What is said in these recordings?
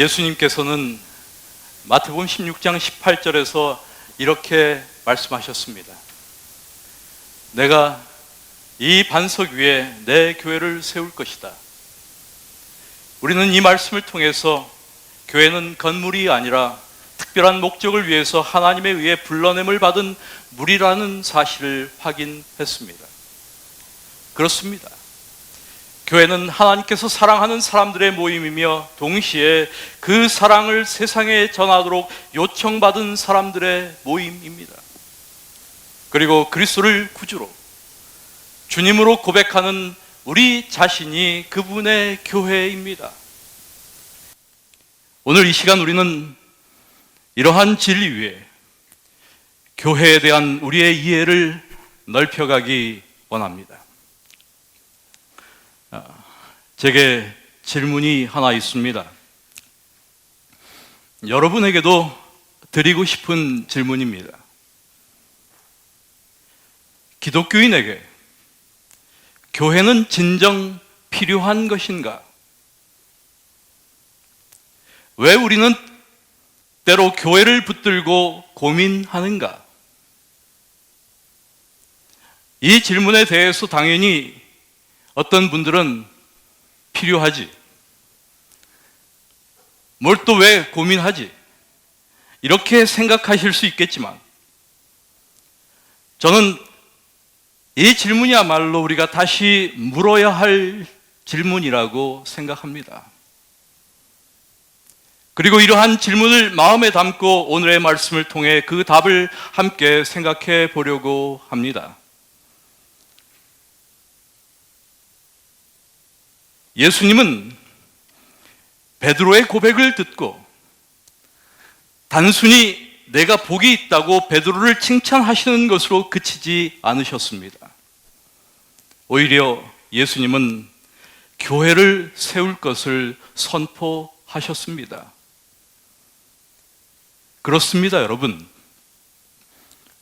예수님께서는 마태복음 16장 18절에서 이렇게 말씀하셨습니다. 내가 이 반석 위에 내 교회를 세울 것이다. 우리는 이 말씀을 통해서 교회는 건물이 아니라 특별한 목적을 위해서 하나님에 의해 불러냄을 받은 무리라는 사실을 확인했습니다. 그렇습니다. 교회는 하나님께서 사랑하는 사람들의 모임이며 동시에 그 사랑을 세상에 전하도록 요청받은 사람들의 모임입니다. 그리고 그리스도를 구주로 주님으로 고백하는 우리 자신이 그분의 교회입니다. 오늘 이 시간 우리는 이러한 진리 위에 교회에 대한 우리의 이해를 넓혀가기 원합니다. 제게 질문이 하나 있습니다. 여러분에게도 드리고 싶은 질문입니다. 기독교인에게 교회는 진정 필요한 것인가? 왜 우리는 때로 교회를 붙들고 고민하는가? 이 질문에 대해서 당연히 어떤 분들은 필요하지, 뭘 또 왜 고민하지, 이렇게 생각하실 수 있겠지만 저는 이 질문이야말로 우리가 다시 물어야 할 질문이라고 생각합니다. 그리고 이러한 질문을 마음에 담고 오늘의 말씀을 통해 그 답을 함께 생각해 보려고 합니다. 예수님은 베드로의 고백을 듣고 단순히 내가 복이 있다고 베드로를 칭찬하시는 것으로 그치지 않으셨습니다. 오히려 예수님은 교회를 세울 것을 선포하셨습니다. 그렇습니다, 여러분.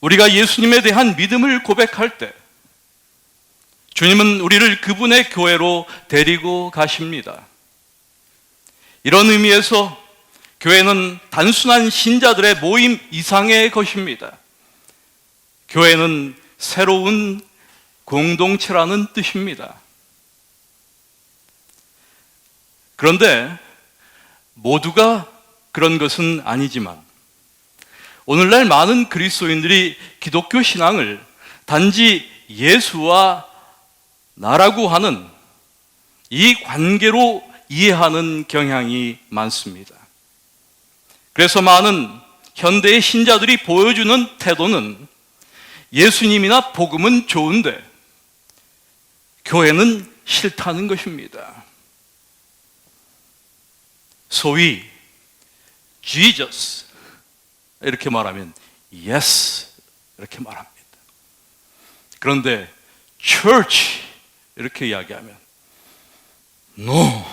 우리가 예수님에 대한 믿음을 고백할 때 주님은 우리를 그분의 교회로 데리고 가십니다. 이런 의미에서 교회는 단순한 신자들의 모임 이상의 것입니다. 교회는 새로운 공동체라는 뜻입니다. 그런데 모두가 그런 것은 아니지만 오늘날 많은 그리스도인들이 기독교 신앙을 단지 예수와 나라고 하는 이 관계로 이해하는 경향이 많습니다. 그래서 많은 현대의 신자들이 보여주는 태도는 예수님이나 복음은 좋은데 교회는 싫다는 것입니다. 소위 Jesus 이렇게 말하면 yes 이렇게 말합니다. 그런데 church 이렇게 이야기하면 no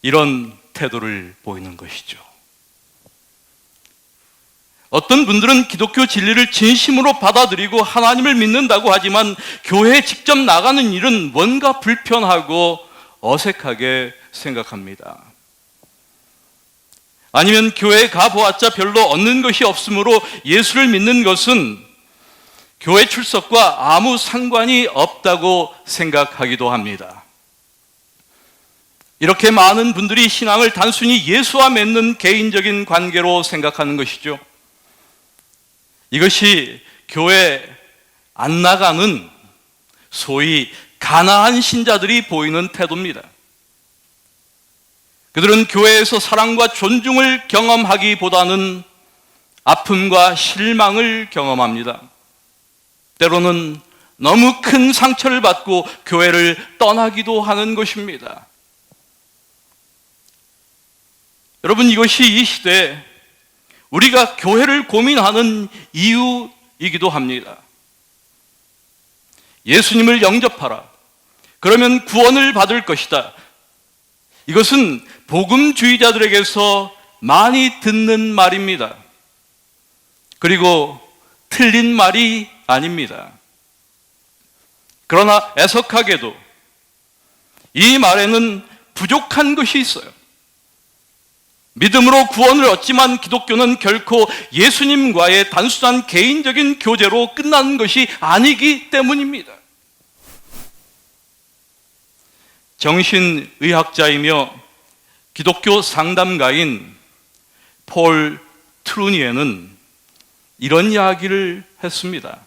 이런 태도를 보이는 것이죠. 어떤 분들은 기독교 진리를 진심으로 받아들이고 하나님을 믿는다고 하지만 교회에 직접 나가는 일은 뭔가 불편하고 어색하게 생각합니다. 아니면 교회에 가보았자 별로 얻는 것이 없으므로 예수를 믿는 것은 교회 출석과 아무 상관이 없다고 생각하기도 합니다. 이렇게 많은 분들이 신앙을 단순히 예수와 맺는 개인적인 관계로 생각하는 것이죠. 이것이 교회 안 나가는 소위 가난한 신자들이 보이는 태도입니다. 그들은 교회에서 사랑과 존중을 경험하기보다는 아픔과 실망을 경험합니다. 때로는 너무 큰 상처를 받고 교회를 떠나기도 하는 것입니다. 여러분, 이것이 이 시대에 우리가 교회를 고민하는 이유이기도 합니다. 예수님을 영접하라. 그러면 구원을 받을 것이다. 이것은 복음주의자들에게서 많이 듣는 말입니다. 그리고 틀린 말이 아닙니다. 그러나 애석하게도 이 말에는 부족한 것이 있어요. 믿음으로 구원을 얻지만 기독교는 결코 예수님과의 단순한 개인적인 교제로 끝나는 것이 아니기 때문입니다. 정신의학자이며 기독교 상담가인 폴 트루니에는 이런 이야기를 했습니다.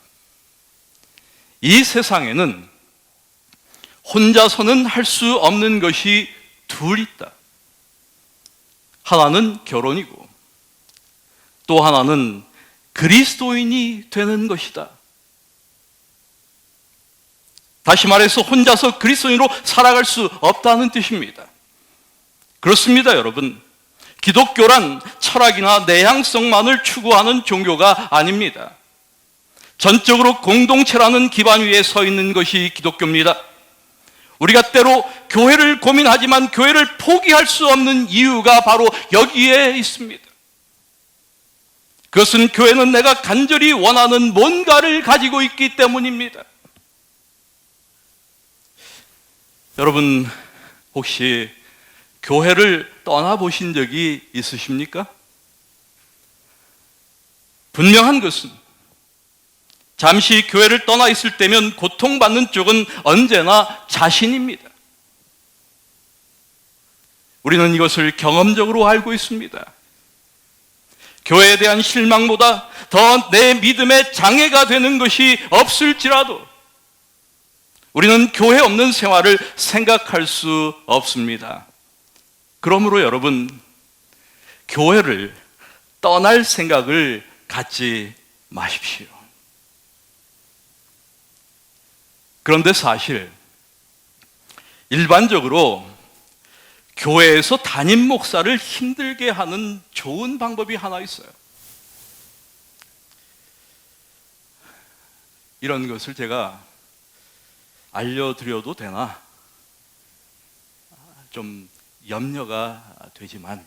이 세상에는 혼자서는 할 수 없는 것이 둘 있다. 하나는 결혼이고 또 하나는 그리스도인이 되는 것이다. 다시 말해서 혼자서 그리스도인으로 살아갈 수 없다는 뜻입니다. 그렇습니다, 여러분. 기독교란 철학이나 내향성만을 추구하는 종교가 아닙니다. 전적으로 공동체라는 기반 위에 서 있는 것이 기독교입니다. 우리가 때로 교회를 고민하지만 교회를 포기할 수 없는 이유가 바로 여기에 있습니다. 그것은 교회는 내가 간절히 원하는 뭔가를 가지고 있기 때문입니다. 여러분, 혹시 교회를 떠나보신 적이 있으십니까? 분명한 것은 잠시 교회를 떠나 있을 때면 고통받는 쪽은 언제나 자신입니다. 우리는 이것을 경험적으로 알고 있습니다. 교회에 대한 실망보다 더 내 믿음에 장애가 되는 것이 없을지라도 우리는 교회 없는 생활을 생각할 수 없습니다. 그러므로 여러분, 교회를 떠날 생각을 갖지 마십시오. 그런데 사실 일반적으로 교회에서 담임 목사를 힘들게 하는 좋은 방법이 하나 있어요. 이런 것을 제가 알려드려도 되나? 좀 염려가 되지만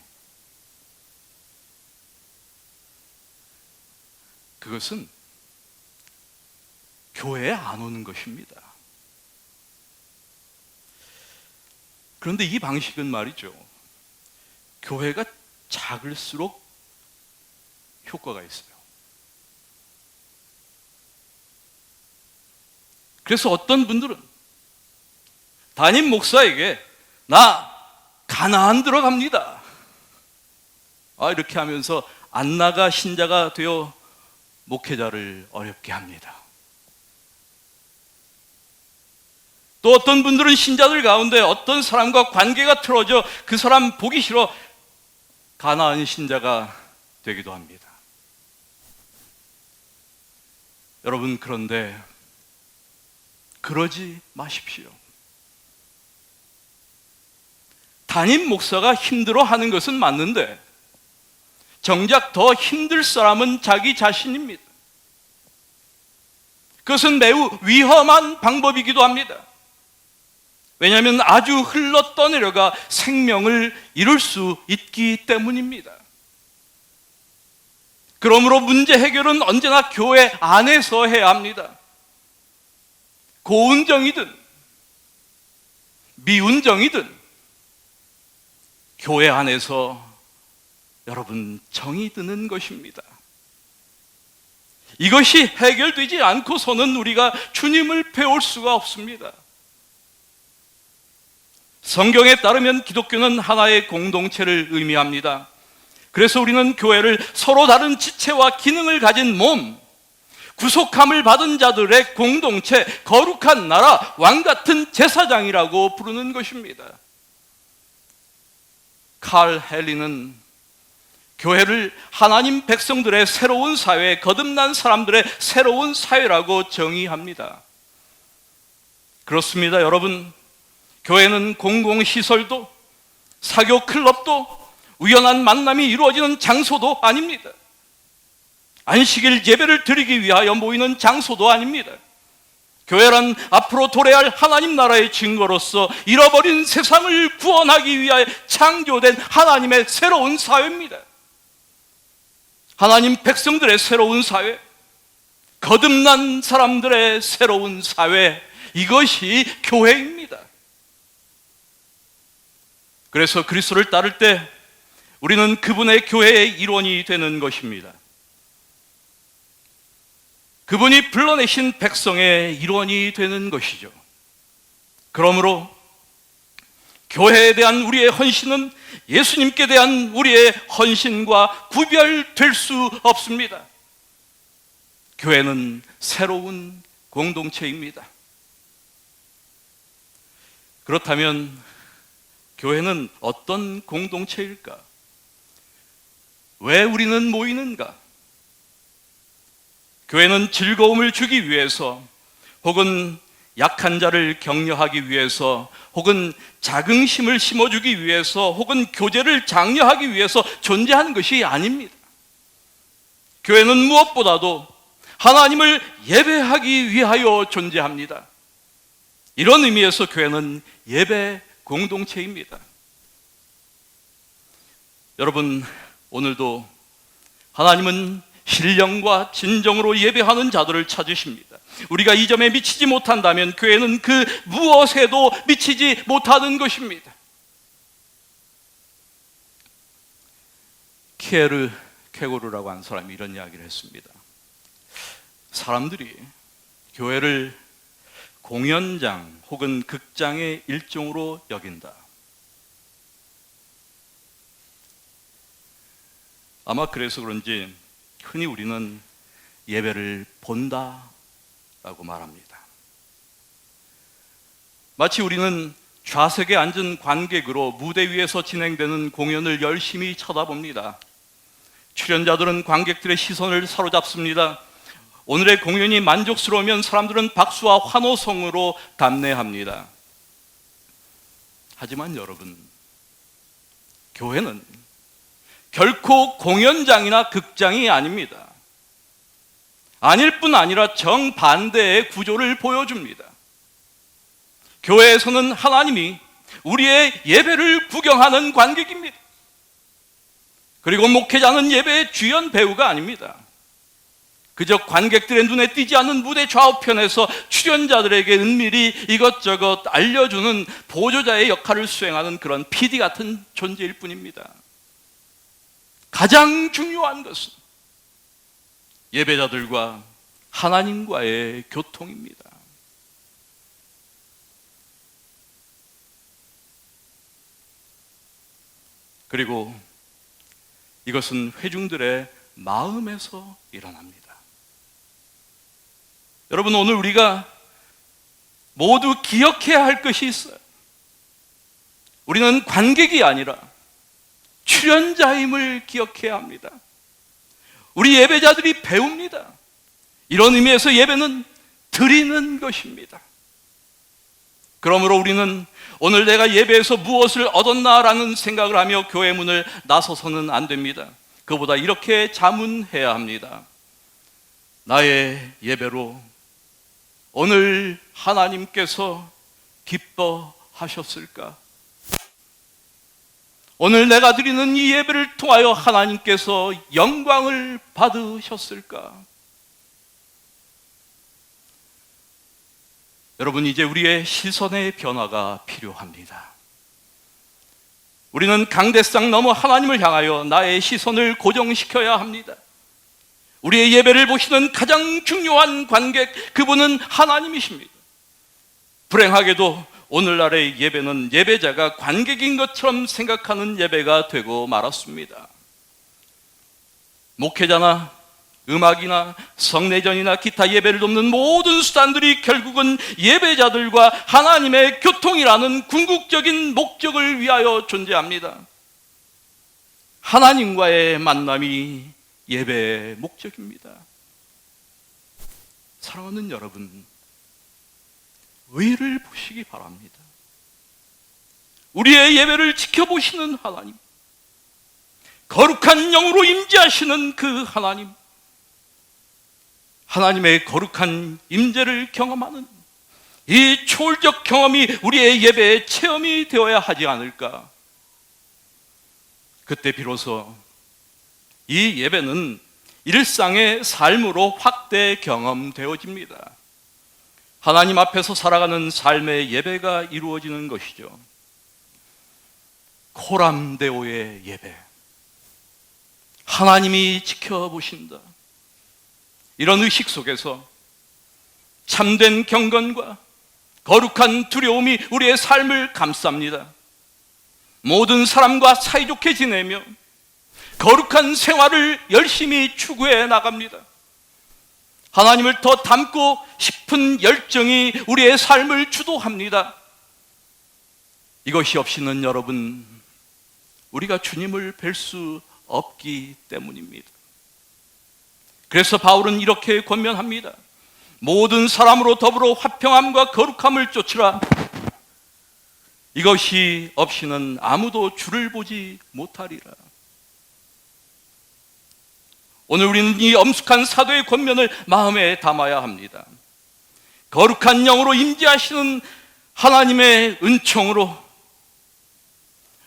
그것은 교회에 안 오는 것입니다. 그런데 이 방식은 말이죠, 교회가 작을수록 효과가 있어요. 그래서 어떤 분들은 담임 목사에게 나 가나안 들어갑니다, 이렇게 하면서 안 나가 신자가 되어 목회자를 어렵게 합니다. 또 어떤 분들은 신자들 가운데 어떤 사람과 관계가 틀어져 그 사람 보기 싫어 가나안 신자가 되기도 합니다. 여러분, 그런데 그러지 마십시오. 담임 목사가 힘들어하는 것은 맞는데 정작 더 힘들 사람은 자기 자신입니다. 그것은 매우 위험한 방법이기도 합니다. 왜냐하면 아주 흘러 떠내려가 생명을 잃을 수 있기 때문입니다. 그러므로 문제 해결은 언제나 교회 안에서 해야 합니다. 고운정이든 미운정이든 교회 안에서 여러분 정이 드는 것입니다. 이것이 해결되지 않고서는 우리가 주님을 배울 수가 없습니다. 성경에 따르면 기독교는 하나의 공동체를 의미합니다. 그래서 우리는 교회를 서로 다른 지체와 기능을 가진 몸, 구속함을 받은 자들의 공동체, 거룩한 나라, 왕같은 제사장이라고 부르는 것입니다. 칼 헨리는 교회를 하나님 백성들의 새로운 사회, 거듭난 사람들의 새로운 사회라고 정의합니다. 그렇습니다, 여러분. 교회는 공공시설도 사교 클럽도 우연한 만남이 이루어지는 장소도 아닙니다. 안식일 예배를 드리기 위하여 모이는 장소도 아닙니다. 교회란 앞으로 도래할 하나님 나라의 증거로서 잃어버린 세상을 구원하기 위하여 창조된 하나님의 새로운 사회입니다. 하나님 백성들의 새로운 사회, 거듭난 사람들의 새로운 사회, 이것이 교회입니다. 그래서 그리스도를 따를 때 우리는 그분의 교회의 일원이 되는 것입니다. 그분이 불러내신 백성의 일원이 되는 것이죠. 그러므로 교회에 대한 우리의 헌신은 예수님께 대한 우리의 헌신과 구별될 수 없습니다. 교회는 새로운 공동체입니다. 그렇다면 교회는 어떤 공동체일까? 왜 우리는 모이는가? 교회는 즐거움을 주기 위해서, 혹은 약한 자를 격려하기 위해서, 혹은 자긍심을 심어주기 위해서, 혹은 교제를 장려하기 위해서 존재하는 것이 아닙니다. 교회는 무엇보다도 하나님을 예배하기 위하여 존재합니다. 이런 의미에서 교회는 예배 공동체입니다. 여러분, 오늘도 하나님은 신령과 진정으로 예배하는 자들을 찾으십니다. 우리가 이 점에 미치지 못한다면 교회는 그 무엇에도 미치지 못하는 것입니다. 키에르 케고르라고 하는 사람이 이런 이야기를 했습니다. 사람들이 교회를 공연장 혹은 극장의 일종으로 여긴다. 아마 그래서 그런지 흔히 우리는 예배를 본다라고 말합니다. 마치 우리는 좌석에 앉은 관객으로 무대 위에서 진행되는 공연을 열심히 쳐다봅니다. 출연자들은 관객들의 시선을 사로잡습니다. 오늘의 공연이 만족스러우면 사람들은 박수와 환호성으로 답례합니다. 하지만 여러분, 교회는 결코 공연장이나 극장이 아닙니다. 아닐 뿐 아니라 정반대의 구조를 보여줍니다. 교회에서는 하나님이 우리의 예배를 구경하는 관객입니다. 그리고 목회자는 예배의 주연 배우가 아닙니다. 그저 관객들의 눈에 띄지 않는 무대 좌우편에서 출연자들에게 은밀히 이것저것 알려주는 보조자의 역할을 수행하는 그런 PD 같은 존재일 뿐입니다. 가장 중요한 것은 예배자들과 하나님과의 교통입니다. 그리고 이것은 회중들의 마음에서 일어납니다. 여러분, 오늘 우리가 모두 기억해야 할 것이 있어요. 우리는 관객이 아니라 출연자임을 기억해야 합니다. 우리 예배자들이 배웁니다. 이런 의미에서 예배는 드리는 것입니다. 그러므로 우리는 오늘 내가 예배에서 무엇을 얻었나라는 생각을 하며 교회 문을 나서서는 안 됩니다. 그보다 이렇게 자문해야 합니다. 나의 예배로 오늘 하나님께서 기뻐하셨을까? 오늘 내가 드리는 이 예배를 통하여 하나님께서 영광을 받으셨을까? 여러분, 이제 우리의 시선의 변화가 필요합니다. 우리는 강대상 넘어 하나님을 향하여 나의 시선을 고정시켜야 합니다. 우리의 예배를 보시는 가장 중요한 관객, 그분은 하나님이십니다. 불행하게도 오늘날의 예배는 예배자가 관객인 것처럼 생각하는 예배가 되고 말았습니다. 목회자나 음악이나 성례전이나 기타 예배를 돕는 모든 수단들이 결국은 예배자들과 하나님의 교통이라는 궁극적인 목적을 위하여 존재합니다. 하나님과의 만남이 예배의 목적입니다. 사랑하는 여러분, 의를 보시기 바랍니다. 우리의 예배를 지켜보시는 하나님, 거룩한 영으로 임재하시는 그 하나님, 하나님의 거룩한 임재를 경험하는 이 초월적 경험이 우리의 예배의 체험이 되어야 하지 않을까? 그때 비로소 이 예배는 일상의 삶으로 확대 경험되어집니다. 하나님 앞에서 살아가는 삶의 예배가 이루어지는 것이죠. 코람데오의 예배, 하나님이 지켜보신다, 이런 의식 속에서 참된 경건과 거룩한 두려움이 우리의 삶을 감쌉니다. 모든 사람과 사이좋게 지내며 거룩한 생활을 열심히 추구해 나갑니다. 하나님을 더 닮고 싶은 열정이 우리의 삶을 주도합니다. 이것이 없이는 여러분, 우리가 주님을 뵐 수 없기 때문입니다. 그래서 바울은 이렇게 권면합니다. 모든 사람으로 더불어 화평함과 거룩함을 쫓으라. 이것이 없이는 아무도 주를 보지 못하리라. 오늘 우리는 이 엄숙한 사도의 권면을 마음에 담아야 합니다. 거룩한 영으로 임재하시는 하나님의 은총으로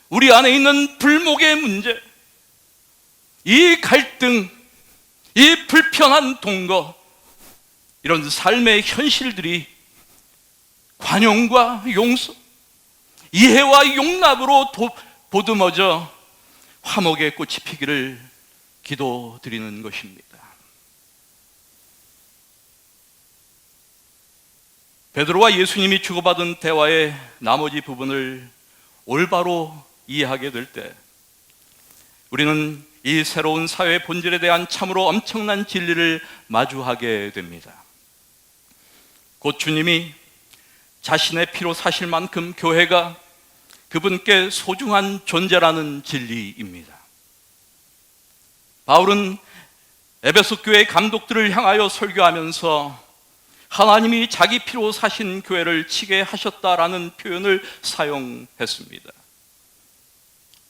우리 안에 있는 불목의 문제, 이 갈등, 이 불편한 동거, 이런 삶의 현실들이 관용과 용서, 이해와 용납으로 보듬어져 화목의 꽃이 피기를 기도드리는 것입니다. 베드로와 예수님이 주고받은 대화의 나머지 부분을 올바로 이해하게 될 때 우리는 이 새로운 사회의 본질에 대한 참으로 엄청난 진리를 마주하게 됩니다. 곧 주님이 자신의 피로 사실 만큼 교회가 그분께 소중한 존재라는 진리입니다. 바울은 에베소 교회 감독들을 향하여 설교하면서 하나님이 자기 피로 사신 교회를 치게 하셨다라는 표현을 사용했습니다.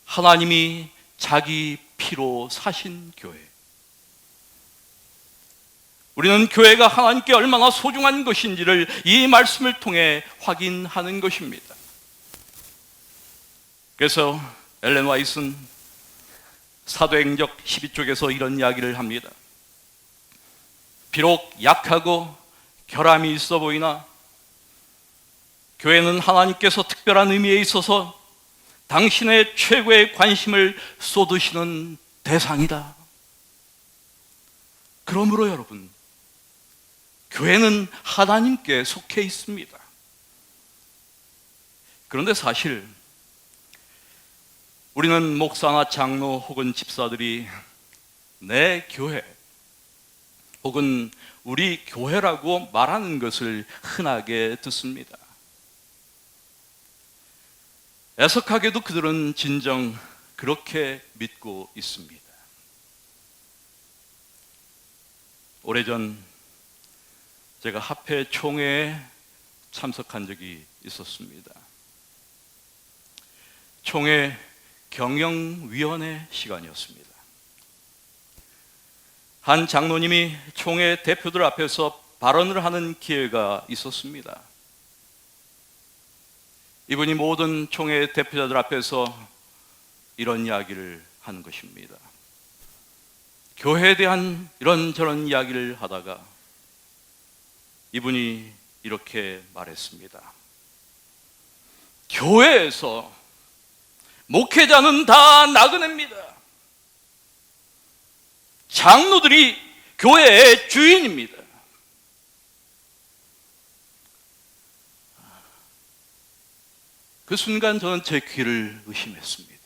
하나님이 자기 피로 사신 교회. 우리는 교회가 하나님께 얼마나 소중한 것인지를 이 말씀을 통해 확인하는 것입니다. 그래서 엘렌 화이트는 사도행적 12쪽에서 이런 이야기를 합니다. 비록 약하고 결함이 있어 보이나 교회는 하나님께서 특별한 의미에 있어서 당신의 최고의 관심을 쏟으시는 대상이다. 그러므로 여러분, 교회는 하나님께 속해 있습니다. 그런데 사실 우리는 목사나 장로 혹은 집사들이 내 교회 혹은 우리 교회라고 말하는 것을 흔하게 듣습니다. 애석하게도 그들은 진정 그렇게 믿고 있습니다. 오래전 제가 합회 총회에 참석한 적이 있었습니다. 총회 경영위원회 시간이었습니다. 한 장로님이 총회 대표들 앞에서 발언을 하는 기회가 있었습니다. 이분이 모든 총회 대표자들 앞에서 이런 이야기를 하는 것입니다. 교회에 대한 이런저런 이야기를 하다가 이분이 이렇게 말했습니다. 교회에서 목회자는 다 나그네입니다. 장로들이 교회의 주인입니다. 그 순간 저는 제 귀를 의심했습니다.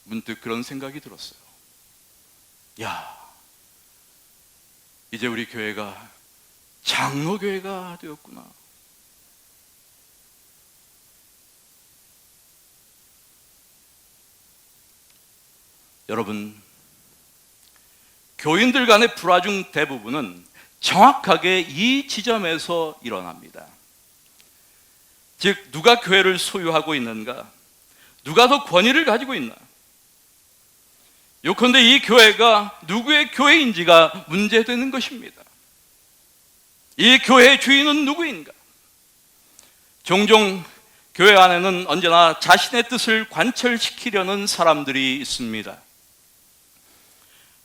문득 그런 생각이 들었어요. 야, 이제 우리 교회가 장로교회가 되었구나. 여러분, 교인들 간의 불화중 대부분은 정확하게 이 지점에서 일어납니다. 즉, 누가 교회를 소유하고 있는가? 누가 더 권위를 가지고 있나? 요컨대 이 교회가 누구의 교회인지가 문제되는 것입니다. 이 교회의 주인은 누구인가? 종종 교회 안에는 언제나 자신의 뜻을 관철시키려는 사람들이 있습니다.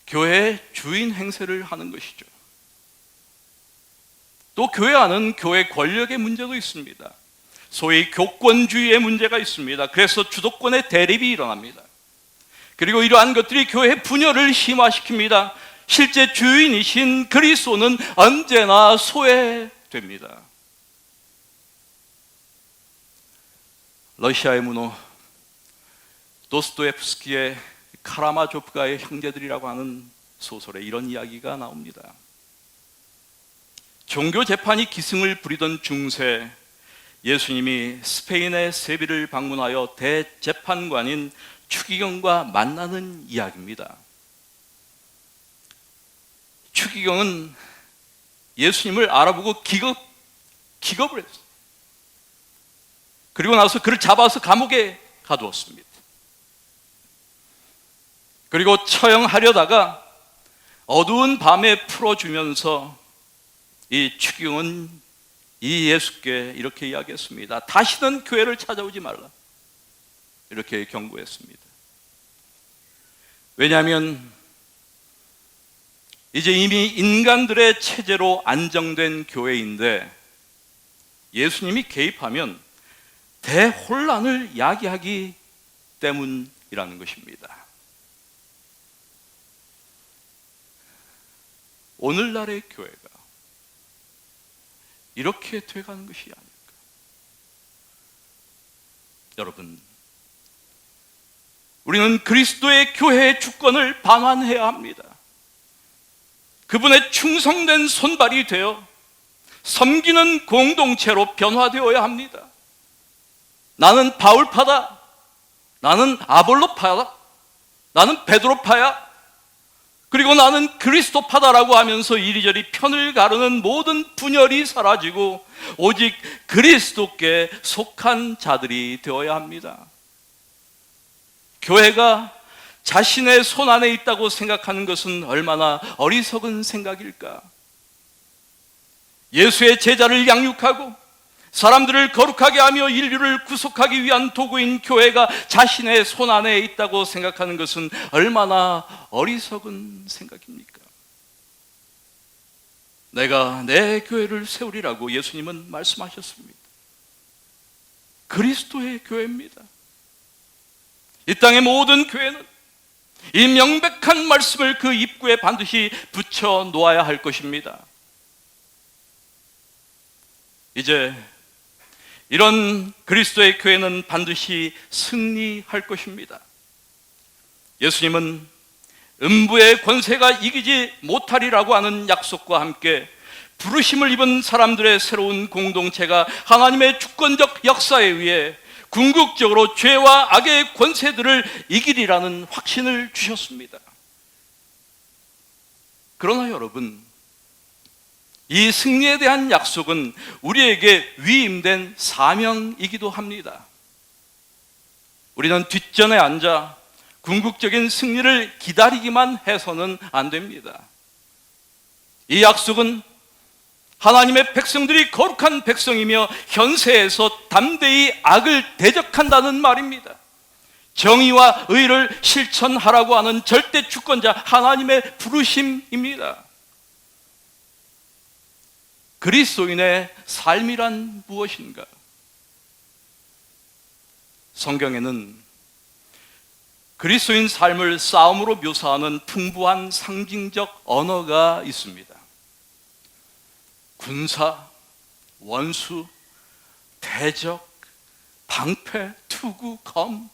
교회의 주인 행세를 하는 것이죠. 또 교회 안은 교회 권력의 문제도 있습니다. 소위 교권주의의 문제가 있습니다. 그래서 주도권의 대립이 일어납니다. 그리고 이러한 것들이 교회의 분열을 심화시킵니다. 실제 주인이신 그리스도는 언제나 소외됩니다. 러시아의 문호 도스토옙스키의 카라마조프가의 형제들이라고 하는 소설에 이런 이야기가 나옵니다. 종교 재판이 기승을 부리던 중세, 예수님이 스페인의 세비를 방문하여 대재판관인 추기경과 만나는 이야기입니다. 추기경은 예수님을 알아보고 기겁을 했어요. 그리고 나서 그를 잡아서 감옥에 가두었습니다. 그리고 처형하려다가 어두운 밤에 풀어주면서 이 추기경은 이 예수께 이렇게 이야기했습니다. 다시는 교회를 찾아오지 말라. 이렇게 경고했습니다. 왜냐하면 이제 이미 인간들의 체제로 안정된 교회인데 예수님이 개입하면 대혼란을 야기하기 때문이라는 것입니다. 오늘날의 교회가 이렇게 돼가는 것이 아닐까. 여러분, 우리는 그리스도의 교회의 주권을 반환해야 합니다. 그분의 충성된 손발이 되어 섬기는 공동체로 변화되어야 합니다. 나는 바울파다, 나는 아볼로파다, 나는 베드로파야, 그리고 나는 그리스도파다라고 하면서 이리저리 편을 가르는 모든 분열이 사라지고 오직 그리스도께 속한 자들이 되어야 합니다. 교회가 자신의 손 안에 있다고 생각하는 것은 얼마나 어리석은 생각일까? 예수의 제자를 양육하고 사람들을 거룩하게 하며 인류를 구속하기 위한 도구인 교회가 자신의 손 안에 있다고 생각하는 것은 얼마나 어리석은 생각입니까? 내가 내 교회를 세우리라고 예수님은 말씀하셨습니다. 그리스도의 교회입니다. 이 땅의 모든 교회는 이 명백한 말씀을 그 입구에 반드시 붙여 놓아야 할 것입니다. 이제 이런 그리스도의 교회는 반드시 승리할 것입니다. 예수님은 음부의 권세가 이기지 못하리라고 하는 약속과 함께 부르심을 입은 사람들의 새로운 공동체가 하나님의 주권적 역사에 의해 궁극적으로 죄와 악의 권세들을 이기리라는 확신을 주셨습니다. 그러나 여러분, 이 승리에 대한 약속은 우리에게 위임된 사명이기도 합니다. 우리는 뒷전에 앉아 궁극적인 승리를 기다리기만 해서는 안 됩니다. 이 약속은 하나님의 백성들이 거룩한 백성이며 현세에서 담대히 악을 대적한다는 말입니다. 정의와 의를 실천하라고 하는 절대 주권자 하나님의 부르심입니다. 그리스도인의 삶이란 무엇인가? 성경에는 그리스도인 삶을 싸움으로 묘사하는 풍부한 상징적 언어가 있습니다. 군사, 원수, 대적, 방패, 투구, 검,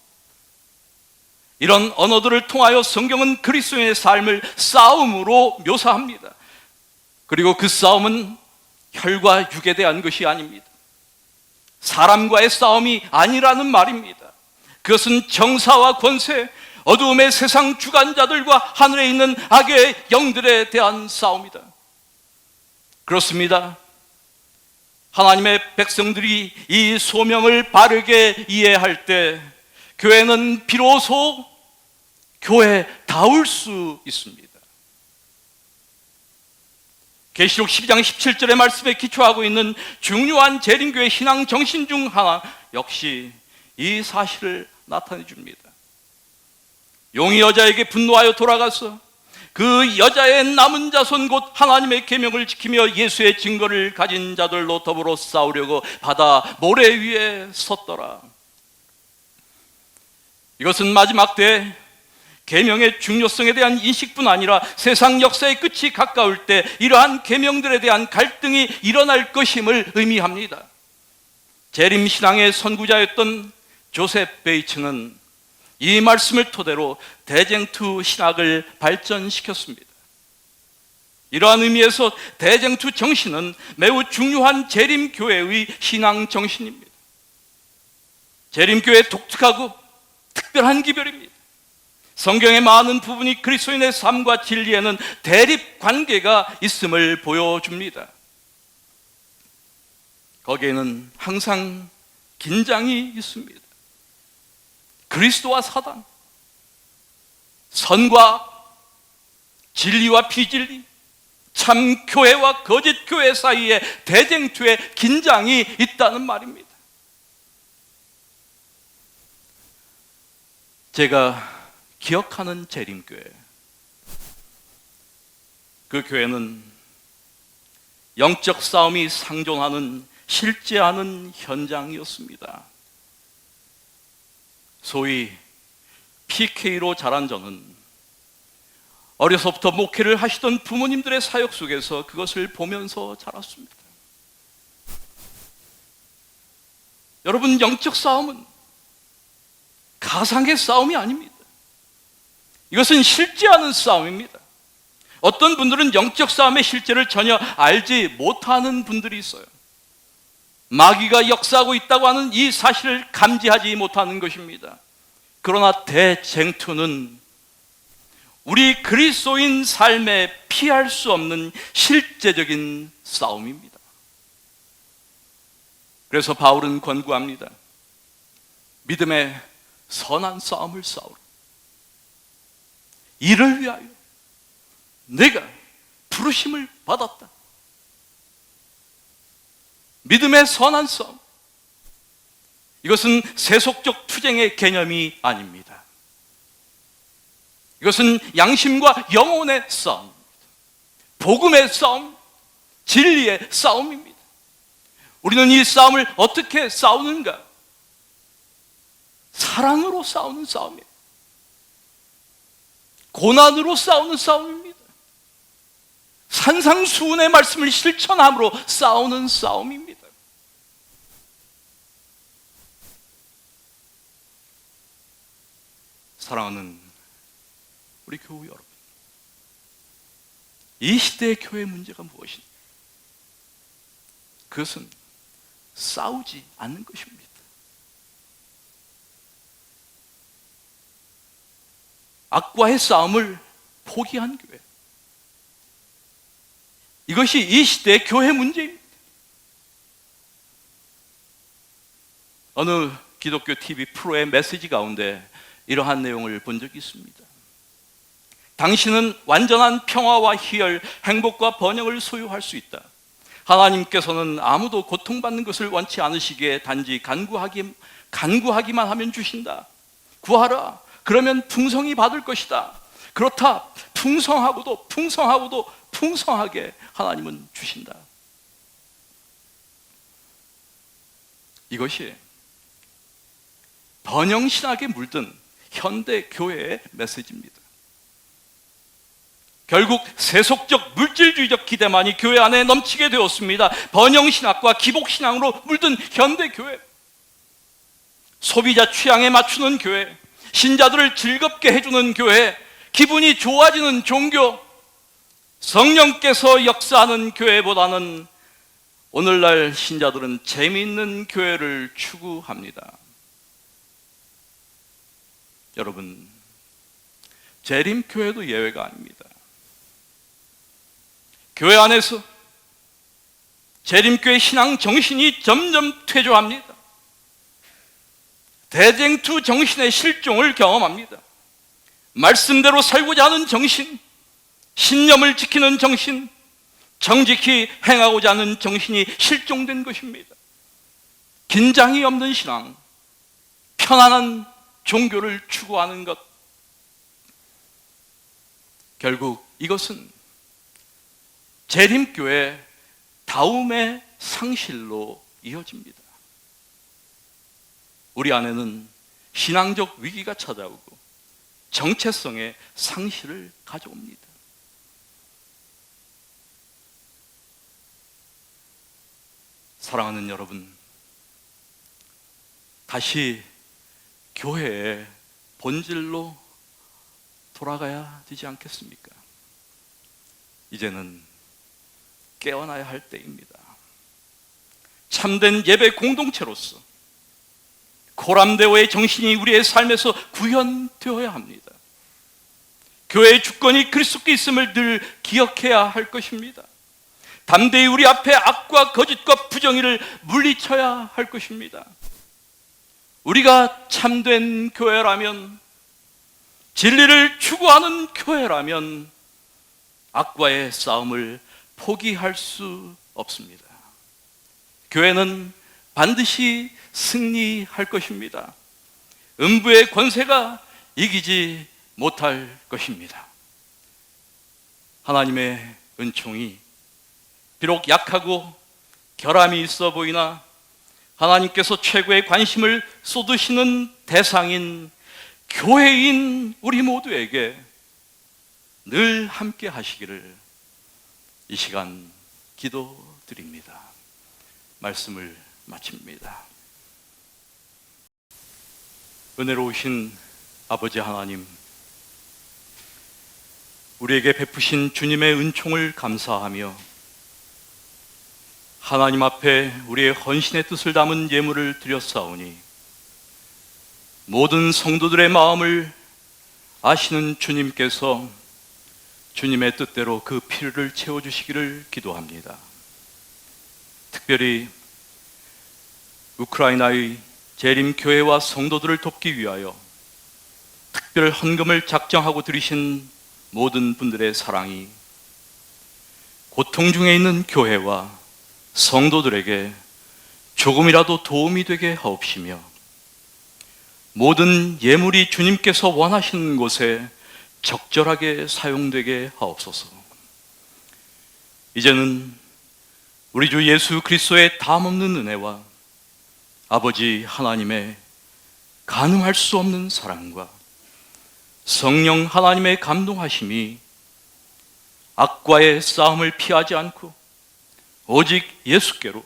이런 언어들을 통하여 성경은 그리스도인의 삶을 싸움으로 묘사합니다. 그리고 그 싸움은 혈과 육에 대한 것이 아닙니다. 사람과의 싸움이 아니라는 말입니다. 그것은 정사와 권세, 어두움의 세상 주관자들과 하늘에 있는 악의 영들에 대한 싸움이다. 그렇습니다. 하나님의 백성들이 이 소명을 바르게 이해할 때 교회는 비로소 교회다울 수 있습니다. 계시록 12장 17절의 말씀에 기초하고 있는 중요한 재림교회 신앙 정신 중 하나 역시 이 사실을 나타내 줍니다. 용이 여자에게 분노하여 돌아가서 그 여자의 남은 자손 곧 하나님의 계명을 지키며 예수의 증거를 가진 자들로 더불어 싸우려고 바다 모래 위에 섰더라. 이것은 마지막 때 계명의 중요성에 대한 인식뿐 아니라 세상 역사의 끝이 가까울 때 이러한 계명들에 대한 갈등이 일어날 것임을 의미합니다. 재림신앙의 선구자였던 조셉 베이츠는 이 말씀을 토대로 대쟁투 신학을 발전시켰습니다. 이러한 의미에서 대쟁투 정신은 매우 중요한 재림교회의 신앙 정신입니다. 재림교회의 독특하고 특별한 기별입니다. 성경의 많은 부분이 그리스도인의 삶과 진리에는 대립 관계가 있음을 보여줍니다. 거기에는 항상 긴장이 있습니다. 그리스도와 사단, 선과 악, 진리와 비진리, 참 교회와 거짓 교회 사이에 대쟁투의 긴장이 있다는 말입니다. 제가 기억하는 재림교회, 그 교회는 영적 싸움이 상존하는 실제하는 현장이었습니다. 소위 PK로 자란 저는 어려서부터 목회를 하시던 부모님들의 사역 속에서 그것을 보면서 자랐습니다. 여러분, 영적 싸움은 가상의 싸움이 아닙니다. 이것은 실제하는 싸움입니다. 어떤 분들은 영적 싸움의 실제를 전혀 알지 못하는 분들이 있어요. 마귀가 역사하고 있다고 하는 이 사실을 감지하지 못하는 것입니다. 그러나 대쟁투는 우리 그리스도인 삶에 피할 수 없는 실제적인 싸움입니다. 그래서 바울은 권고합니다. 믿음의 선한 싸움을 싸우라. 이를 위하여 내가 부르심을 받았다. 믿음의 선한 싸움, 이것은 세속적 투쟁의 개념이 아닙니다. 이것은 양심과 영혼의 싸움입니다. 복음의 싸움, 진리의 싸움입니다. 우리는 이 싸움을 어떻게 싸우는가? 사랑으로 싸우는 싸움이에요. 고난으로 싸우는 싸움입니다. 산상수훈의 말씀을 실천함으로 싸우는 싸움입니다. 사랑하는 우리 교우 여러분, 이 시대의 교회 문제가 무엇인가? 그것은 싸우지 않는 것입니다. 악과의 싸움을 포기한 교회, 이것이 이 시대의 교회 문제입니다. 어느 기독교 TV 프로의 메시지 가운데 이러한 내용을 본 적이 있습니다. 당신은 완전한 평화와 희열, 행복과 번영을 소유할 수 있다. 하나님께서는 아무도 고통받는 것을 원치 않으시기에 단지 간구하기만 하면 주신다. 구하라. 그러면 풍성히 받을 것이다. 그렇다. 풍성하고도 풍성하게 하나님은 주신다. 이것이 번영신학에 물든 현대 교회의 메시지입니다. 결국 세속적 물질주의적 기대만이 교회 안에 넘치게 되었습니다. 번영신학과 기복신앙으로 물든 현대 교회, 소비자 취향에 맞추는 교회, 신자들을 즐겁게 해주는 교회, 기분이 좋아지는 종교, 성령께서 역사하는 교회보다는 오늘날 신자들은 재미있는 교회를 추구합니다. 여러분, 재림교회도 예외가 아닙니다. 교회 안에서 재림교회 신앙 정신이 점점 퇴조합니다. 대쟁투 정신의 실종을 경험합니다. 말씀대로 살고자 하는 정신, 신념을 지키는 정신, 정직히 행하고자 하는 정신이 실종된 것입니다. 긴장이 없는 신앙, 편안한 종교를 추구하는 것, 결국 이것은 재림교회 다움의 상실로 이어집니다. 우리 안에는 신앙적 위기가 찾아오고 정체성의 상실을 가져옵니다. 사랑하는 여러분, 다시 교회의 본질로 돌아가야 되지 않겠습니까? 이제는 깨어나야 할 때입니다. 참된 예배 공동체로서 코람데오의 정신이 우리의 삶에서 구현되어야 합니다. 교회의 주권이 그리스도께 있음을 늘 기억해야 할 것입니다. 담대히 우리 앞에 악과 거짓과 부정의를 물리쳐야 할 것입니다. 우리가 참된 교회라면, 진리를 추구하는 교회라면 악과의 싸움을 포기할 수 없습니다. 교회는 반드시 승리할 것입니다. 음부의 권세가 이기지 못할 것입니다. 하나님의 은총이 비록 약하고 결함이 있어 보이나 하나님께서 최고의 관심을 쏟으시는 대상인 교회인 우리 모두에게 늘 함께 하시기를 이 시간 기도드립니다. 말씀을 마칩니다. 은혜로우신 아버지 하나님, 우리에게 베푸신 주님의 은총을 감사하며 하나님 앞에 우리의 헌신의 뜻을 담은 예물을 드렸사오니 모든 성도들의 마음을 아시는 주님께서 주님의 뜻대로 그 필요를 채워주시기를 기도합니다. 특별히 우크라이나의 재림교회와 성도들을 돕기 위하여 특별 헌금을 작정하고 드리신 모든 분들의 사랑이 고통 중에 있는 교회와 성도들에게 조금이라도 도움이 되게 하옵시며 모든 예물이 주님께서 원하시는 곳에 적절하게 사용되게 하옵소서. 이제는 우리 주 예수 그리스도의 담없는 은혜와 아버지 하나님의 가늠할 수 없는 사랑과 성령 하나님의 감동하심이 악과의 싸움을 피하지 않고 오직 예수께로,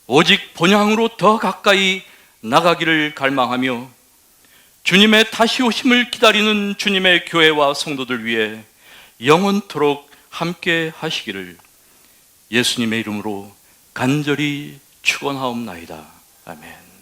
오직 본향으로 더 가까이 나가기를 갈망하며 주님의 다시 오심을 기다리는 주님의 교회와 성도들 위해 영원토록 함께 하시기를 예수님의 이름으로 간절히 축원하옵나이다. 아멘.